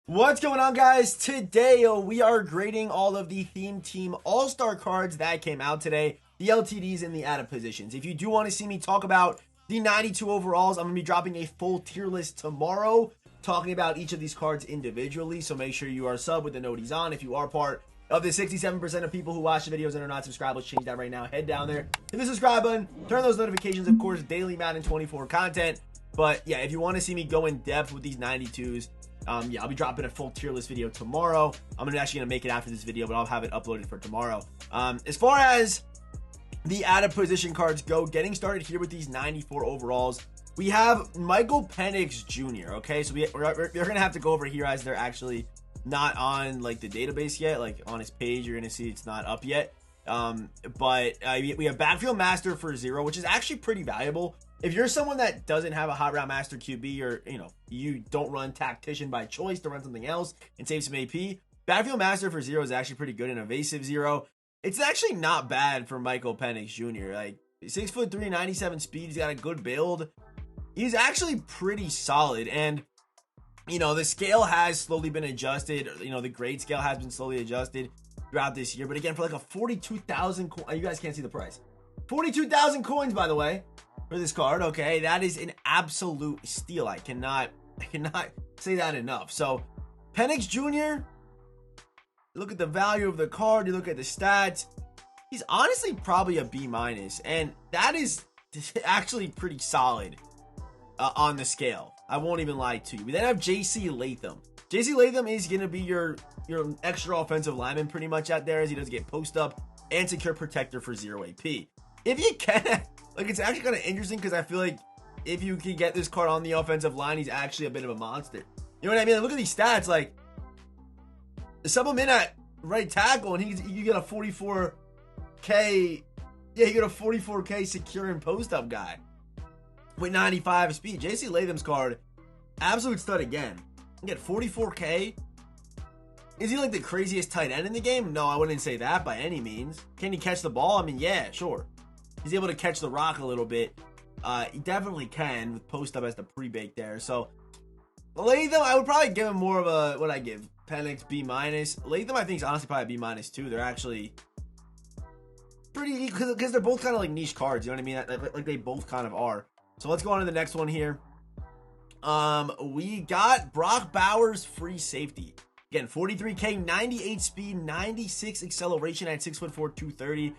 What's going on, guys? Today we are grading all of the theme team all-star cards that came out today, the LTDs and the added positions. If you do want to see me talk about the 92 overalls, I'm going to be dropping a full tier list tomorrow talking about each of these cards individually, so make sure you are sub with the noties on. If you are part of the 67% of people who watch the videos and are not subscribed, let's change that right now. Head down there, hit the subscribe button, turn those notifications, of course, daily Madden 24 content. But yeah, if you want to see me go in depth with these 92s, yeah, I'll be dropping a full tier list video tomorrow. I'm actually gonna make it after this video, but I'll have it uploaded for tomorrow. As far as the added position cards go, getting started here with these 94 overalls, we have Michael Penix Jr. Okay, so we're gonna have to go over here as they're actually not on like the database yet. Like on his page, you're gonna see it's not up yet. But we have Backfield Master for 0, which is actually pretty valuable. If you're someone that doesn't have a Hot Route Master QB, or you don't run Tactician by choice to run something else and save some AP, Backfield Master for 0 is actually pretty good. An evasive 0, it's actually not bad for Michael Penix Jr. Like 6'3", 97 speed. He's got a good build. He's actually pretty solid, and the scale has slowly been adjusted. The grade scale has been slowly adjusted throughout this year. But again, for like a 42,000, you guys can't see the price. 42,000 coins, by the way, for this card. Okay, that is an absolute steal. I cannot say that enough. So Penix Jr., look at the value of the card, you look at the stats, he's honestly probably a B-, and that is actually pretty solid on the scale. I won't even lie to you. We then have JC Latham. JC Latham is going to be your extra offensive lineman pretty much out there, as he does get post up and secure protector for 0 AP. If you can, like, it's actually kind of interesting because I feel like if you can get this card on the offensive line, he's actually a bit of a monster. You know what I mean? Look at these stats. Like, sub him in at right tackle, and you get a 44K. Yeah, you get a 44K secure and post up guy with 95 speed. JC Latham's card, absolute stud again. You get 44K. Is he like the craziest tight end in the game? No, I wouldn't say that by any means. Can he catch the ball? I mean, yeah, sure. He's able to catch the rock a little bit. He definitely can with post up as the pre-bake there. So Latham, I would probably give him more of a, what I give, Penix B-. Latham, I think, is honestly probably B- too. They're actually pretty, because they're both kind of like niche cards. You know what I mean? Like they both kind of are. So let's go on to the next one here. We got Brock Bowers, free safety. Again, 43K, 98 speed, 96 acceleration at 6'4", 230.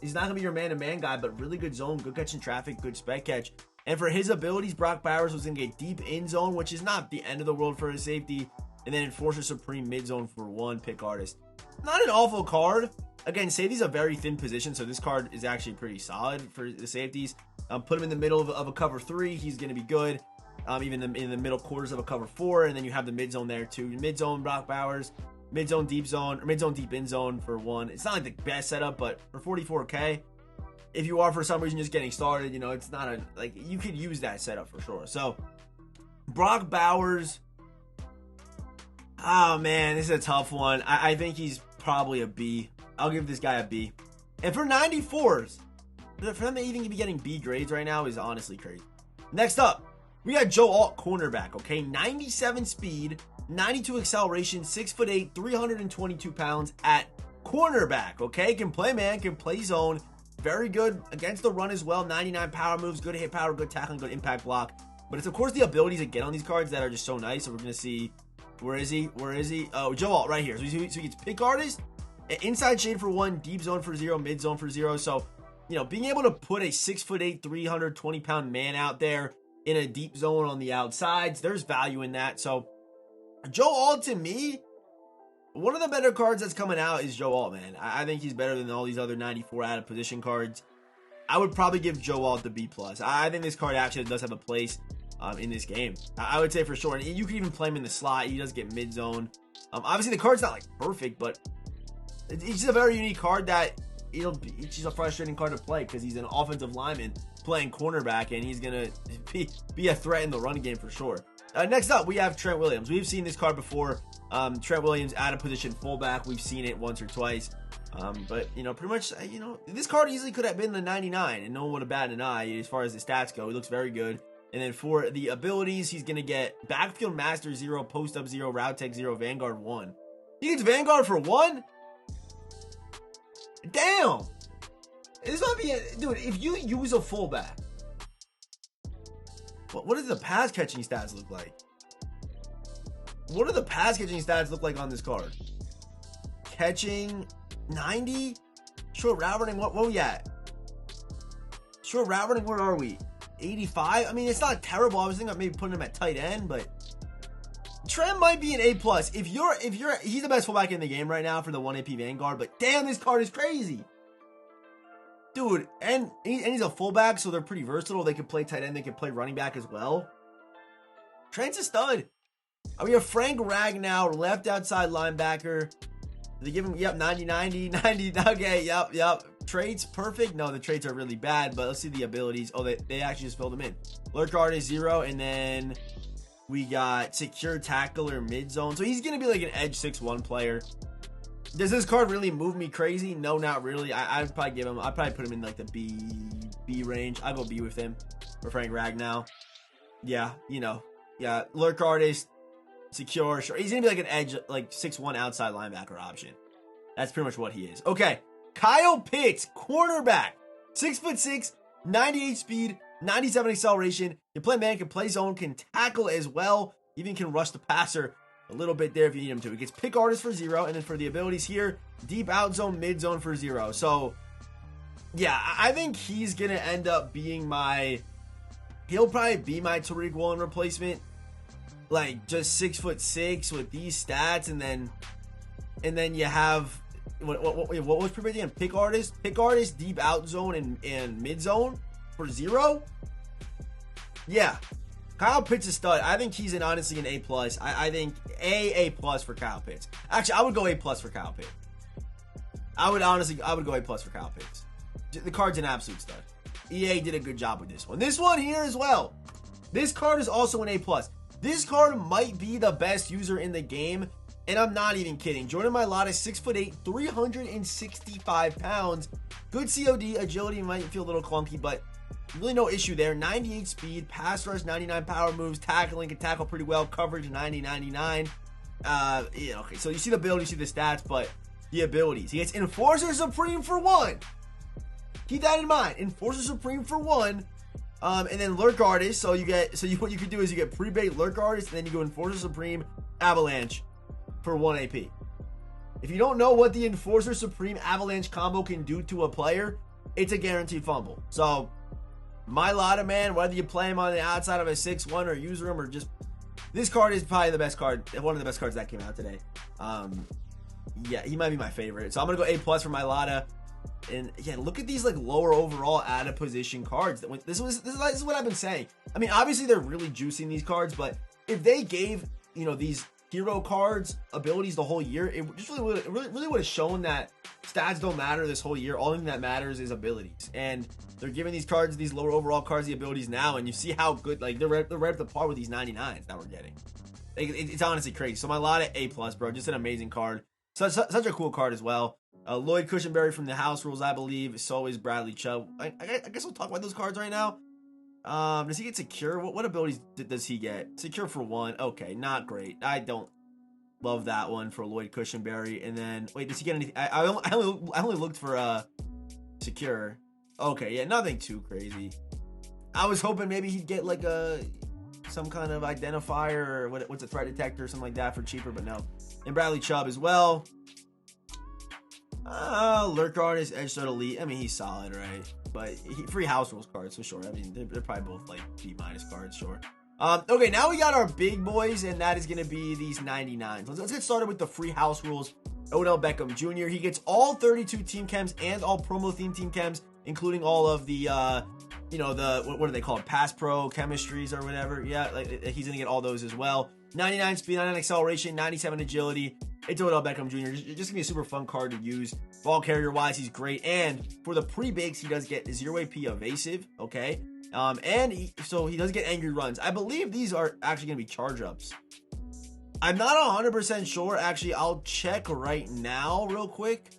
He's not going to be your man-to-man guy, but really good zone, good catch in traffic, good spec catch. And for his abilities, Brock Bowers was going to get deep in zone, which is not the end of the world for his safety. And then Enforcer Supreme mid zone for 1 pick artist. Not an awful card. Again, safety's a very thin position, so this card is actually pretty solid for the safeties. Put him in the middle of a cover 3. He's going to be good. Even in the middle quarters of a cover 4. And then you have the mid zone there too. Mid zone Brock Bowers. Mid zone deep zone, or mid zone deep in zone for 1. It's not like the best setup, but for 44K, if you are for some reason just getting started, it's not you could use that setup for sure. So Brock Bowers, oh man, this is a tough one. I think he's probably a B. I'll give this guy a B. And for 94s, for them to even be getting B grades right now is honestly crazy. Next up, we got Joe Alt, cornerback. Okay, 97 speed, 92 acceleration, 6'8", 322 pounds at cornerback. Okay, can play man, can play zone. Very good against the run as well. 99 power moves, good hit power, good tackling, good impact block. But it's of course the abilities to get on these cards that are just so nice. So we're gonna see, where is he? Oh, Joe Alt right here. So he gets pick artist, inside shade for 1, deep zone for 0, mid zone for 0. So being able to put a 6'8", 320 pound man out there in a deep zone on the outsides, there's value in that. So Joe Alt, to me, one of the better cards that's coming out is Joe Alt, man. I think he's better than all these other 94 added position cards. I would probably give Joe Alt the B+. I think this card actually does have a place in this game. I would say for sure. And you can even play him in the slot. He does get mid zone. Obviously, the card's not like perfect, but it's just a very unique card that it's just a frustrating card to play because he's an offensive lineman playing cornerback, and he's gonna be a threat in the run game for sure. Next up, we have Trent Williams. We've seen this card before. Trent Williams out of position fullback. We've seen it once or twice. But pretty much, this card easily could have been the 99, and no one would have batted an eye as far as the stats go. He looks very good. And then for the abilities, he's going to get Backfield Master 0, Post Up 0, Route Tech 0, Vanguard 1. He gets Vanguard for 1? Damn! This might be dude, if you use a fullback, what does the pass catching stats look like? What do the pass catching stats look like on this card? Catching 90? Short route running, what are we at? Short route running, where are we? 85? I mean, it's not terrible. I was thinking about maybe putting him at tight end, but Trent might be an A+. He's the best fullback in the game right now for the 1 AP Vanguard, but damn, this card is crazy. Dude, and he's a fullback, so they're pretty versatile. They can play tight end, they can play running back as well. Trent's a stud. We have Frank Ragnow, left outside linebacker. They give him, yep, 90, 90, 90. Okay, yep. Traits, perfect. No, the traits are really bad, but let's see the abilities. Oh, they actually just filled them in. Lurk guard is 0, and then we got secure tackler mid zone. So he's going to be like an edge 6'1 player. Does this card really move me crazy? No, not really. I'd probably put him in like the B range. I'll go B with him for Frank Ragnow. Yeah, yeah. Lurk artist, secure. Sure. He's gonna be like an edge, like 6'1 outside linebacker option. That's pretty much what he is. Okay, Kyle Pitts, cornerback, 6'6", 98 speed, 97 acceleration. Can play man, can play zone, can tackle as well. Even can rush the passer a little bit there if you need him to. He gets pick artist for 0, and then for the abilities here, deep out zone, mid zone for 0. So yeah, I think he's gonna end up being he'll probably be my Tariq Woolen replacement. Like just 6'6" with these stats, and then you have what was predicting? Pick artist, deep out zone and mid zone for 0. Yeah, Kyle Pitts is stud. I think he's honestly an A+. I think A+ for Kyle Pitts. Actually, I would go A+ for Kyle Pitts. I would go A+ for Kyle Pitts. The card's an absolute stud. EA did a good job with this one. This one here as well. This card is also an A+. This card might be the best user in the game, and I'm not even kidding. Jordan Mailata, 6'8", 365 pounds. Good COD, agility might feel a little clunky, but really no issue there. 98 speed, pass rush, 99 power moves, tackling, can tackle pretty well, coverage 90, 99. Okay, so you see the build, you see the stats, but the abilities. He gets Enforcer Supreme for 1. Keep that in mind. Enforcer Supreme for 1. And then Lurk Artist. What you could do is you get pre-bait Lurk Artist, and then you go Enforcer Supreme Avalanche for 1 AP. If you don't know what the Enforcer Supreme Avalanche combo can do to a player, it's a guaranteed fumble. So Mailata, man, whether you play him on the outside of a 6'1 or use him or just, this card is probably the best card, one of the best cards that came out today. Yeah, he might be my favorite. So I'm gonna go A+ for Mailata. And yeah, look at these like lower overall out of position cards. This is what I've been saying. I mean, obviously they're really juicing these cards, but if they gave these hero cards abilities the whole year, it just really would have shown that stats don't matter this whole year. All thing that matters is abilities, and they're giving these cards, these lower overall cards, the abilities now, and you see how good they're right up to par with these 99s that we're getting. It's honestly crazy. So Mailata A+, bro, just an amazing card. Such a cool card as well. Lloyd Cushenberry from the House Rules, I believe. So is Bradley Chubb. I guess we'll talk about those cards right now. Does he get secure? What abilities does he get? Secure for 1. Okay, not great. I don't love that one for Lloyd Cushenberry. And then, wait, does he get anything? I only looked for secure. Okay, yeah, nothing too crazy. I was hoping maybe he'd get like some kind of identifier or what's a threat detector or something like that for cheaper, but no. And Bradley Chubb as well. Lurk Artist, Edge Sort Elite. I mean, he's solid, right? But free House Rules cards, so sure. I mean, they're probably both like B- cards, sure. Okay, now we got our big boys, and that is going to be these 99s. Let's get started with the free House Rules. Odell Beckham Jr. He gets all 32 team chems and all promo theme team chems, including all of the, what are they called? Pass pro chemistries or whatever. Yeah, he's going to get all those as well. 99 speed, 99 acceleration, 97 agility. It's Odell Beckham Jr. Just going to be a super fun card to use. Ball carrier wise, he's great. And for the pre-bigs, he does get 0 AP evasive. Okay. So he does get angry runs. I believe these are actually going to be charge ups. I'm not 100% sure. Actually, I'll check right now real quick.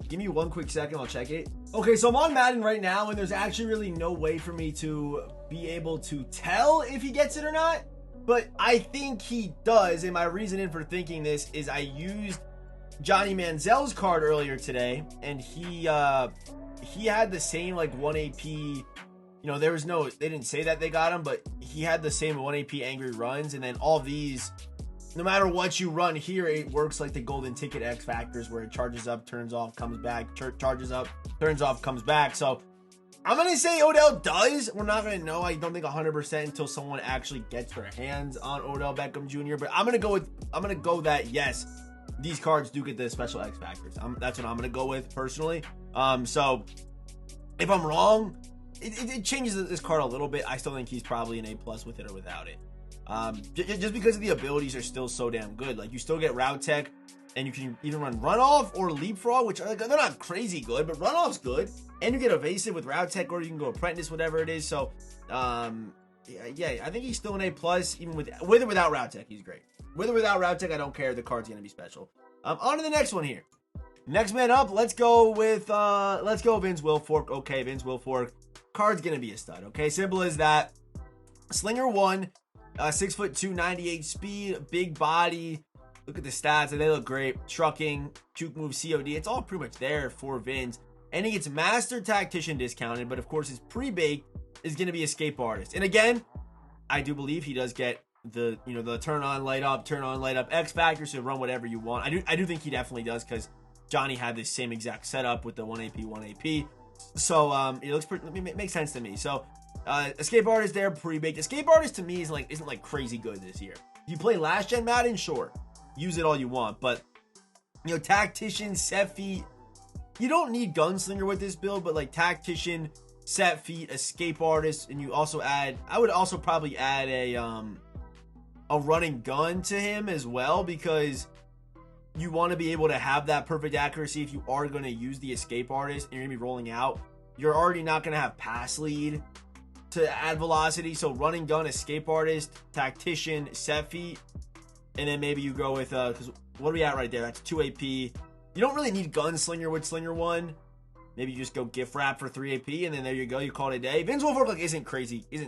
Give me one quick second. I'll check it. Okay, so I'm on Madden right now, and there's actually really no way for me to be able to tell if he gets it or not, but I think he does. And my reasoning for thinking this is I used Johnny Manziel's card earlier today, and he had the same like 1 AP. You know, there was no, they didn't say that they got him, but he had the same 1 AP angry runs, and then all these, no matter what you run here, it works like the golden ticket X factors where it charges up, turns off, comes back, charges up, turns off, comes back. So I'm going to say Odell does. We're not going to know, I don't think 100% until someone actually gets their hands on Odell Beckham Jr. But I'm going to go that yes, these cards do get the special X factors. That's what I'm going to go with personally. So if I'm wrong, it changes this card a little bit. I still think he's probably an A+ with it or without it. Just because the abilities are still so damn good. Like, you still get route tech, and you can either run runoff or leapfrog, which are, they're not crazy good, but runoff's good. And you get evasive with route tech, or you can go apprentice, whatever it is. So, yeah, I think he's still an A+, even with or without route tech. He's great. With or without route tech, I don't care. The card's gonna be special. On to the next one here. Next man up, let's go Vince Wilfork. Okay, Vince Wilfork. Card's gonna be a stud. Okay, simple as that. Slinger 1. 6'2", 98 speed, big body. Look at the stats, and they look great. Trucking, juke move, COD. It's all pretty much there for Vince. And he gets Master Tactician discounted, but of course his pre-bake is going to be Escape Artist. And again, I do believe he does get the turn on, light up X factor, so run whatever you want. I do think he definitely does, because Johnny had this same exact setup with the 1 AP. So it looks pretty, it makes sense to me. So Escape Artist there, pre-baked. Escape Artist to me isn't like crazy good this year. If you play last gen Madden, sure, use it all you want, but Tactician, set feet, you don't need Gunslinger with this build, but like Tactician, set feet, Escape Artist, and you also add, I would also probably add a running gun to him as well, because you want to be able to have that perfect accuracy if you are going to use the Escape Artist and you're going to be rolling out. You're already not going to have pass lead to add velocity, so running gun, Escape Artist, Tactician, set feet, and then maybe you go with because what are we at right there? That's 2 AP. You don't really need Gunslinger with Slinger 1. Maybe you just go gift wrap for 3 AP, and then there you go, you call it a day. Vince Wilfork like isn't crazy, he's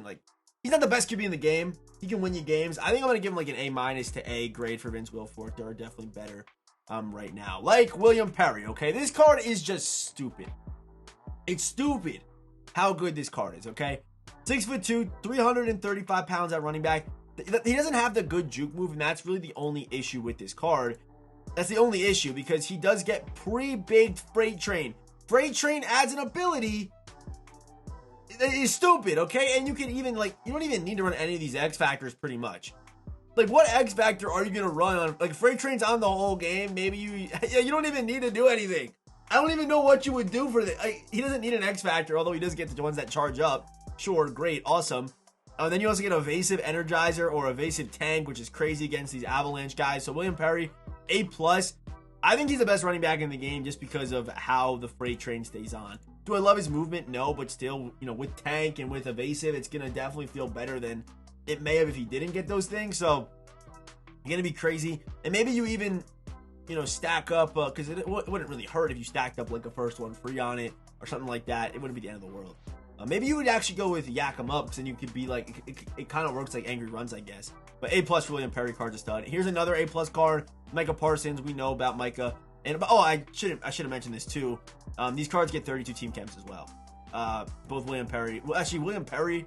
not the best QB in the game. He can win you games. I think I'm gonna give him like an A- to A grade for Vince Wilfork. There are definitely better right now, like William Perry. Okay, this card is just stupid. It's stupid how good this card is. Okay, 6'2", 335 pounds at running back. He doesn't have the good juke move, and that's really the only issue with this card. That's the only issue, because he does get pre-baked Freight Train. Freight Train adds an ability that is stupid, okay? And you can even, like, you don't even need to run any of these X Factors pretty much. Like, what X Factor are you going to run on? Like, Freight Train's on the whole game. Maybe you don't even need to do anything. I don't even know what you would do for this. He doesn't need an X Factor, although he does get the ones that charge up. Sure, great, awesome. Then you also get Evasive Energizer or Evasive Tank, which is crazy against these Avalanche guys. So William Perry, A+. I think he's the best running back in the game just because of how the Freight Train stays on. Do I love his movement? No, but still, with Tank and with Evasive, it's going to definitely feel better than it may have if he didn't get those things. So, you're going to be crazy. And maybe you even, stack up, because it wouldn't really hurt if you stacked up like a first one free on it or something like that. It wouldn't be the end of the world. Maybe you would actually go with Yak 'em Up, because then you could be like, it kind of works like Angry Runs, I guess. But A+ for William Perry card's a stud. Here's another A+ card, Micah Parsons. We know about Micah. And I should have mentioned this too. These cards get 32 team camps as well. Both William Perry. Well, actually, William Perry.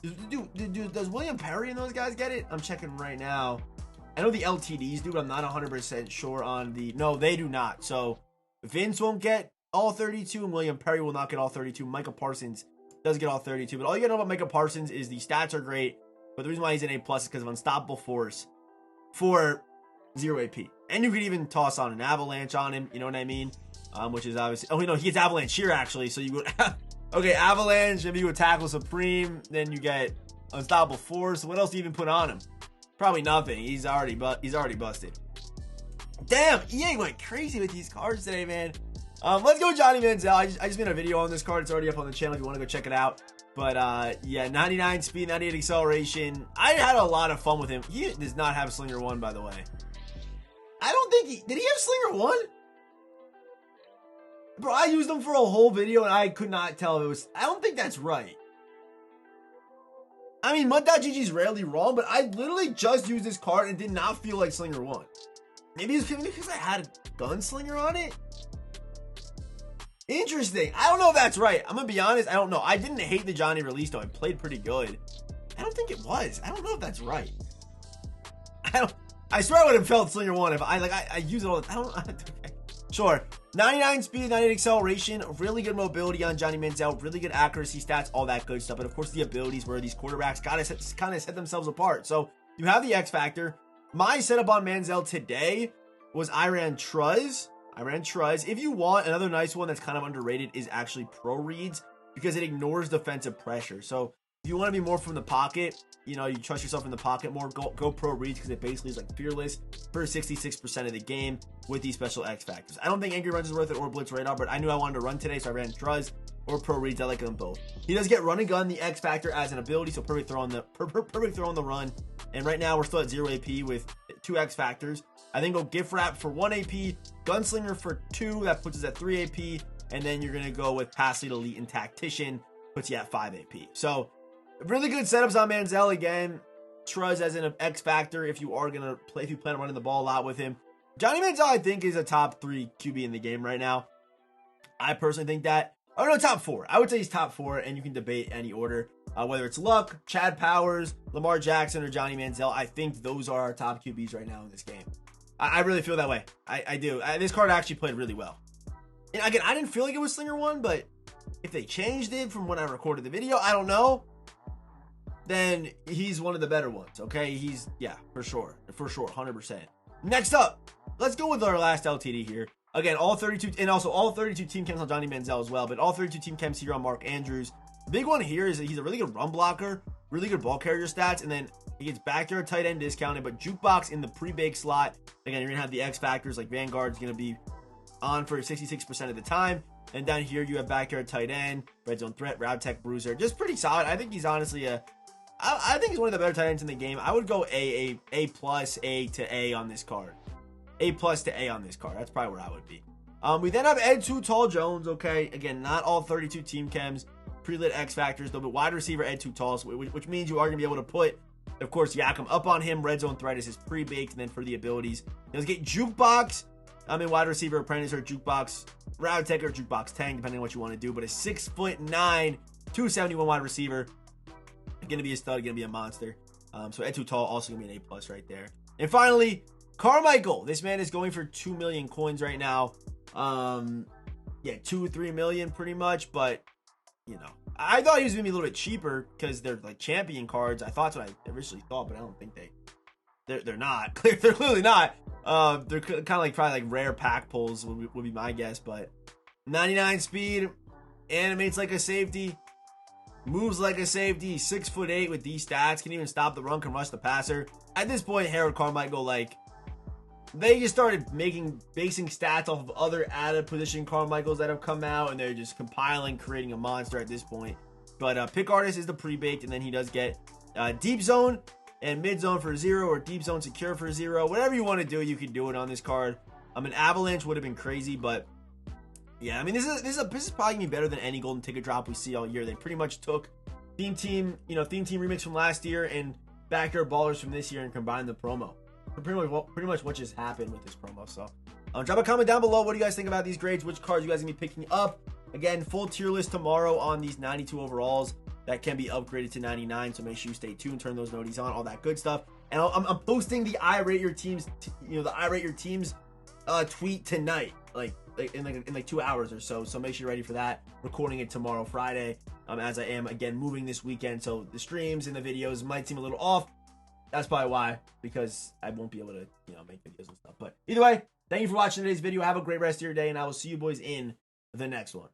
Does William Perry and those guys get it? I'm checking right now. I know the LTDs do, but I'm not 100% sure on the. No, they do not. So Vince won't get all 32, and William Perry will not get all 32. Micah Parsons does get all 32. But all you gotta know about Micah Parsons is the stats are great. But the reason why he's an A+ is because of Unstoppable Force for 0 AP. And you could even toss on an Avalanche on him, you know what I mean? Which is obviously... Oh, he gets Avalanche here, actually. So you would... okay, Avalanche, if you would Tackle Supreme, then you get Unstoppable Force. What else do you even put on him? Probably nothing. He's already busted. Damn, EA went crazy with these cards today, man. Let's go Johnny Manziel. I just made a video on this card. It's already up on the channel if you want to go check it out. But, yeah, 99 speed, 98 acceleration. I had a lot of fun with him. He does not have Slinger 1, by the way. I don't think did he have Slinger 1? Bro, I used him for a whole video and I could not tell if it was, I don't think that's right. I mean, Mud.GG is rarely wrong, but I literally just used this card and did not feel like Slinger won. Maybe it's because I had a Gunslinger on it? Interesting. I don't know if that's right. I'm going to be honest. I don't know. I didn't hate the Johnny release, though. It played pretty good. I don't think it was. I don't know if that's right. I swear I would have felt Slinger won if I use it all the time. Okay. Sure. 99 speed, 98 acceleration, really good mobility on Johnny Manziel, really good accuracy stats, all that good stuff. But of course, the abilities where these quarterbacks got to kind of set themselves apart. So you have the X Factor. My setup on Manziel today was I ran Truz. If you want another nice one that's kind of underrated is actually Pro Reads because it ignores defensive pressure. So if you want to be more from the pocket, you know, you trust yourself in the pocket more, go Pro Reads because it basically is like fearless for 66% of the game with these special X Factors. I don't think Angry Runs is worth it or Blitz Radar, but I knew I wanted to run today, so I ran Truz or Pro Reads. I like them both. He does get Run and Gun, the X Factor as an ability, so perfect throw on the run. And right now we're still at 0 AP with 2 X Factors. I think go Gift Wrap for 1 AP, Gunslinger for 2, that puts us at 3 AP, and then you're gonna go with Pass Lead Elite and Tactician, puts you at 5 AP. So really good setups on Manziel again. Truz as an X Factor if you plan on running the ball a lot with him. Johnny Manziel, I think, is a top 3 QB in the game right now. I personally think that. Oh no, top 4. I would say he's top 4, and you can debate any order. Whether it's Luck, Chad Powers, Lamar Jackson, or Johnny Manziel, I think those are our top QBs right now in this game. I really feel that way. I do. This card actually played really well. And again, I didn't feel like it was Slinger 1, but if they changed it from when I recorded the video, I don't know. Then he's one of the better ones, okay? Yeah, for sure, 100%. Next up, let's go with our last LTD here. Again, all 32, and also all 32 team chems on Johnny Manziel as well, but all 32 team chems here on Mark Andrews. The big one here is that he's a really good run blocker, really good ball carrier stats, and then he gets backyard tight end discounted, but Jukebox in the pre-baked slot. Again, you're going to have the X Factors, like Vanguard's going to be on for 66% of the time. And down here, you have backyard tight end, red zone threat, route tech, bruiser. Just pretty solid. I think he's honestly I think he's one of the better tight ends in the game. I would go A plus, A to A on this card. A plus to A on this card. That's probably where I would be. We then have Ed Too Tall Jones, okay? Again, not all 32 team chems, pre-lit X Factors, though, but wide receiver Ed Too Tall, which means you are going to be able to put, of course, Yakum up on him. Red zone threat is his pre-baked, and then for the abilities, he does get Jukebox. I mean, wide receiver apprentice or Jukebox, route tech or Jukebox tank, depending on what you want to do, but a 6'9", 271 wide receiver. Gonna be a stud, gonna be a monster. So Ed Too Tall also gonna be an A plus right there. And finally, Carmichael. This man is going for 2 million coins right now. Yeah, 2-3 million pretty much. But you know, I thought he was gonna be a little bit cheaper because they're like champion cards. I thought that's what I originally thought, but I don't think they're not. They're clearly not. They're kind of like probably like rare pack pulls would be my guess. But 99 speed, animates like a safety. Moves like a safety, 6'8" with these stats, can even stop the run, can rush the passer. At this point, Harold Carmichael, like, they just started basing stats off of other added position Carmichaels that have come out, and they're just compiling, creating a monster at this point. But Pick Artist is the pre-baked, and then he does get Deep Zone and Mid Zone for 0, or Deep Zone Secure for 0. Whatever you want to do, you can do it on this card. An Avalanche would have been crazy, but yeah, I mean, this is probably gonna be better than any golden ticket drop we see all year. They pretty much took Theme Team remix from last year and Backyard Ballers from this year and combined the promo. Pretty much what just happened with this promo. So, drop a comment down below. What do you guys think about these grades? Which cards you guys gonna be picking up? Again, full tier list tomorrow on these 92 overalls that can be upgraded to 99. So make sure you stay tuned, turn those noties on, all that good stuff. And I'm posting the I rate your teams, tweet tonight, like in 2 hours or so. So make sure you're ready for that. Recording it tomorrow, Friday, as I am again moving this weekend. So the streams and the videos might seem a little off. That's probably why, because I won't be able to, make videos and stuff. But either way, thank you for watching today's video. Have a great rest of your day, and I will see you boys in the next one.